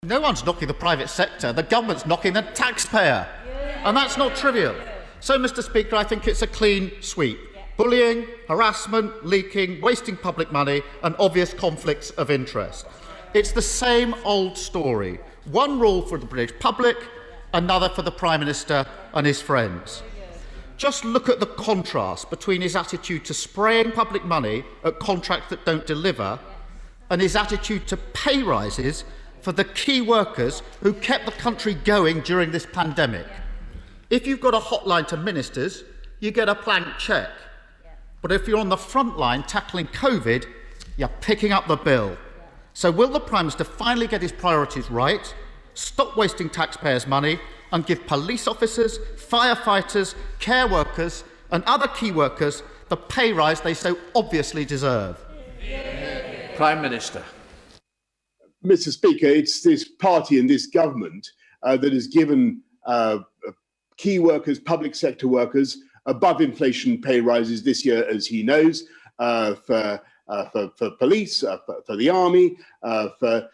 No one's knocking the private sector, the government's knocking the taxpayer. And that's not trivial. So, Mr. Speaker, I think it's a clean sweep. Bullying, harassment, leaking, wasting public money and obvious conflicts of interest. It's the same old story. One rule for the British public, another for the Prime Minister and his friends. Just look at the contrast between his attitude to spraying public money at contracts that don't deliver and his attitude to pay rises for the key workers who kept the country going during this pandemic. If you've got a hotline to ministers, you get a blank cheque. But if you're on the front line tackling COVID, you're picking up the bill. So will the Prime Minister finally get his priorities right, stop wasting taxpayers' money and give police officers, firefighters, care workers and other key workers the pay rise they so obviously deserve? Prime Minister. Mr. Speaker, it's this party and this government that has given key workers, public sector workers, above inflation pay rises this year, as he knows, for police, for the army, for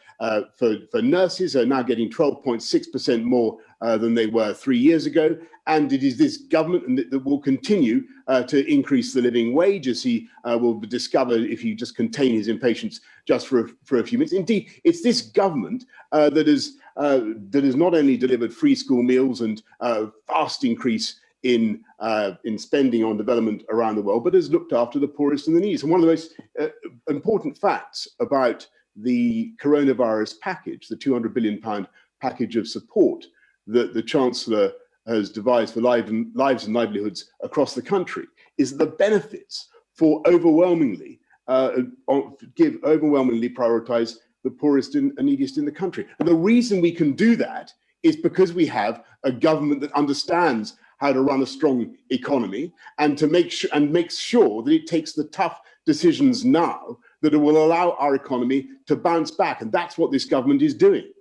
nurses are now getting 12.6% more than they were 3 years ago. And it is this government that will continue to increase the living wage, as he will discover if you just contain his impatience just for a few minutes. Indeed, it's this government that has not only delivered free school meals and fast increase in spending on development around the world, but has looked after the poorest and the neediest. And one of the most important facts about the coronavirus package, the £200 billion package of support that the Chancellor has devised for lives and livelihoods across the country, is the benefits for overwhelmingly prioritise the poorest and neediest in the country. And the reason we can do that is because we have a government that understands how to run a strong economy and to makes sure that it takes the tough decisions now that will allow our economy to bounce back. And that's what this government is doing.